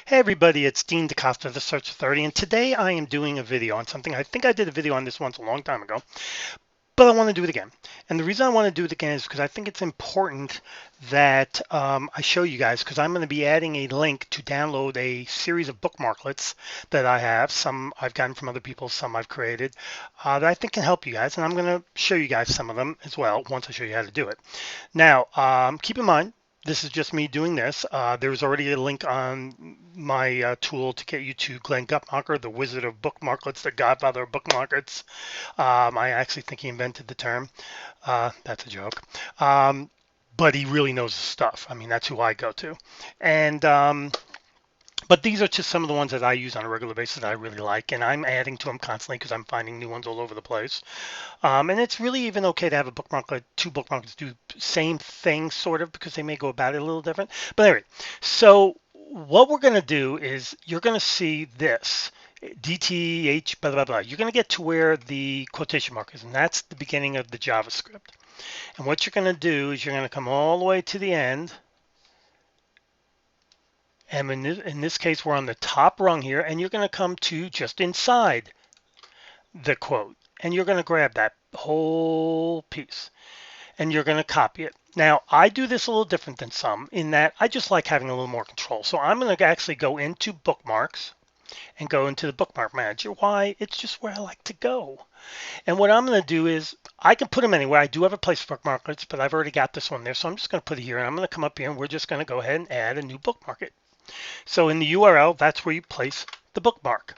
Hey everybody, it's Dean DeCosta, the Search Authority, and today I am doing a video on something. I think I did a video on this once a long time ago, but I want to do it again. And the reason I want to do it again is because I think it's important that I show you guys, because I'm going to be adding a link to download a series of bookmarklets that I have. Some I've gotten from other people, some I've created, that I think can help you guys. And I'm going to show you guys some of them as well once I show you how to do it. Now, keep in mind, this is just me doing this. There's already a link on my tool to get you to Glenn Guttmacher, the wizard of bookmarklets, the godfather of bookmarklets. I actually think he invented the term. That's a joke. But he really knows his stuff. I mean, that's who I go to. And but these are just some of the ones that I use on a regular basis that I really like, and I'm adding to them constantly because I'm finding new ones all over the place. And it's really even okay to have a bookmarklet, two bookmarklets do same thing sort of because they may go about it a little different. But anyway, so what we're going to do is you're going to see this. DTH, blah, blah, blah. You're going to get to where the quotation mark is, and that's the beginning of the JavaScript. And what you're going to do is you're going to come all the way to the end. And in this case, we're on the top rung here, and you're going to come to just inside the quote. And you're going to grab that whole piece, and you're going to copy it. Now, I do this a little different than some in that I just like having a little more control. So I'm going to actually go into bookmarks and go into the bookmark manager. Why? It's just where I like to go. And what I'm going to do is I can put them anywhere. I do have a place for bookmarklets, but I've already got this one there. So I'm just going to put it here, and I'm going to come up here, and we're just going to go ahead and add a new bookmark. So in the URL, that's where you place the bookmark.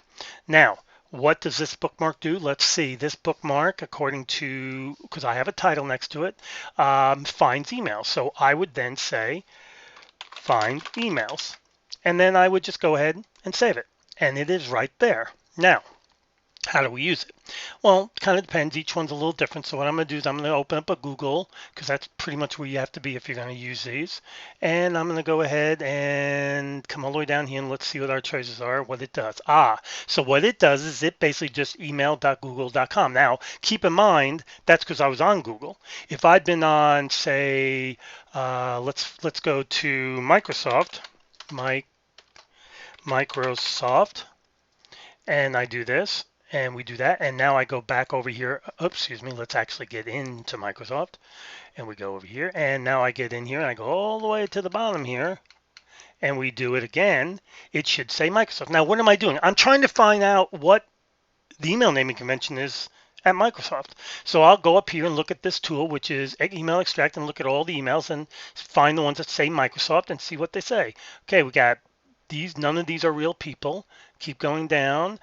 Now, what does this bookmark do? Let's see. This bookmark, according to, because I have a title next to it, finds emails. So I would then say find emails. And then I would just go ahead and save it. And it is right there. Now, how do we use it? Well, it kind of depends. Each one's a little different. So what I'm going to do is I'm going to open up a Google, because that's pretty much where you have to be if you're going to use these. And I'm going to go ahead and come all the way down here and let's see what our choices are, what it does. So what it does is it basically just email.google.com. Now, keep in mind, that's because I was on Google. If I'd been on, say, let's go to Microsoft, Microsoft, and I do this. And we do that, and now I go back over here. Oops, excuse me. Let's actually get into Microsoft, and we go over here, and now I get in here, and I go all the way to the bottom here, and we do it again. It should say Microsoft. Now, what am I doing? I'm trying to find out what the email naming convention is at Microsoft. So I'll go up here and look at this tool, which is email extract, and look at all the emails and find the ones that say Microsoft and see what they say. Okay, we got these, none of these are real people. Keep going down.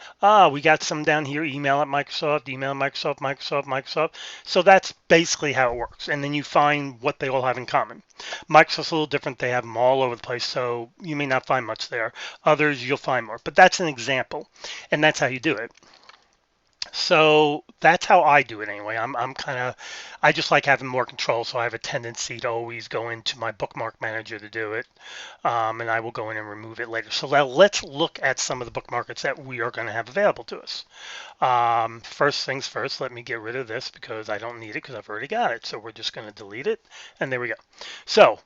We got some down here, email at Microsoft, email Microsoft, Microsoft, Microsoft. So that's basically how it works. And then you find what they all have in common. Microsoft's a little different. They have them all over the place, so you may not find much there. Others, you'll find more. But that's an example, and that's how you do it. So that's how I do it anyway. I'm kind of, I just like having more control, so I have a tendency to always go into my bookmark manager to do it, and I will go in and remove it later. So now let's look at some of the bookmarkets that we are going to have available to us. First things first, let me get rid of this because I don't need it because I've already got it. So we're just going to delete it, and there we go. So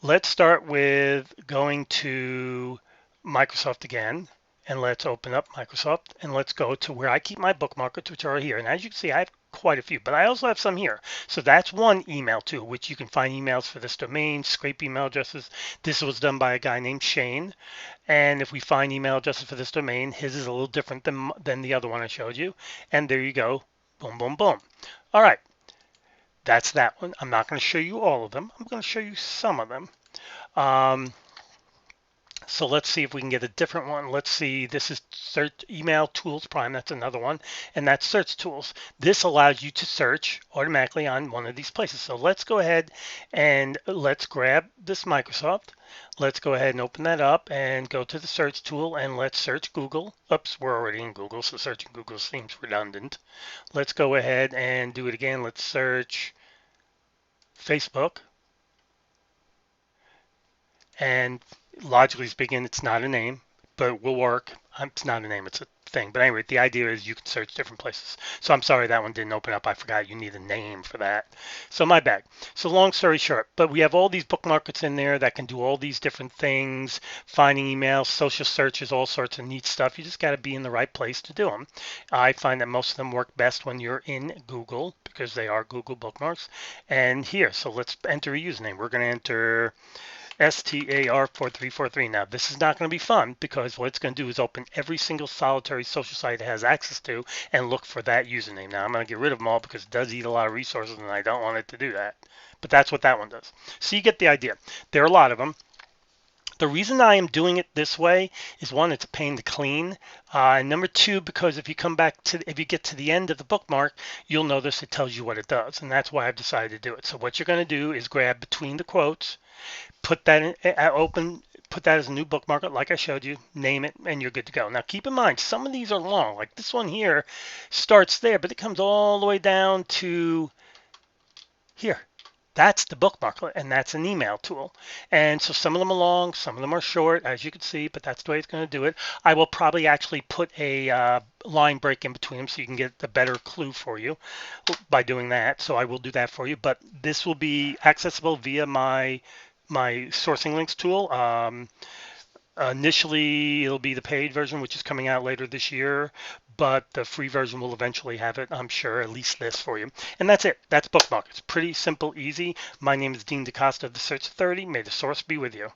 let's start with going to Microsoft again. And let's open up Microsoft and let's go to where I keep my bookmarkers, which are here. And as you can see, I have quite a few, but I also have some here. So that's one email tool, which you can find emails for this domain, scrape email addresses. This was done by a guy named Shane. And if we find email addresses for this domain, his is a little different than the other one I showed you. And there you go. Boom, boom, boom. All right. That's that one. I'm not going to show you all of them. I'm going to show you some of them. So let's see if we can get a different one. Let's see, this is Search Email Tools Prime. That's another one. And that's Search Tools. This allows you to search automatically on one of these places. So let's go ahead and let's grab this Microsoft. Let's go ahead and open that up and go to the search tool and let's search Google. Oops, we're already in Google, so searching Google seems redundant. Let's go ahead and do it again. Let's search Facebook. And logically speaking, it's not a name, but it will work. It's not a name, it's a thing. But anyway, the idea is you can search different places. So I'm sorry that one didn't open up. I forgot you need a name for that. So my bad. So long story short, but we have all these bookmarkets in there that can do all these different things, finding emails, social searches, all sorts of neat stuff. You just got to be in the right place to do them. I find that most of them work best when you're in Google because they are Google bookmarks. And here, so let's enter a username. We're going to enter STAR4343. Now, this is not going to be fun because what it's going to do is open every single solitary social site it has access to and look for that username. Now, I'm going to get rid of them all because it does eat a lot of resources and I don't want it to do that. But that's what that one does. So you get the idea. There are a lot of them. The reason I am doing it this way is one, it's a pain to clean. And number two, because if you come back to, if you get to the end of the bookmark, you'll notice it tells you what it does. And that's why I've decided to do it. So what you're going to do is grab between the quotes, put that in, put that as a new bookmark, like I showed you, name it, and you're good to go. Now keep in mind, some of these are long. Like this one here starts there, but it comes all the way down to here. That's the bookmarklet, and that's an email tool. And so some of them are long, some of them are short, as you can see, but that's the way it's going to do it. I will probably actually put a line break in between them so you can get a better clue for you by doing that. So I will do that for you, but this will be accessible via my sourcing links tool. Initially, it'll be the paid version, which is coming out later this year, but the free version will eventually have it, I'm sure, at least this for you. And that's it. That's Bookmark. It's pretty simple, easy. My name is Dean DaCosta of the Search Authority. May the source be with you.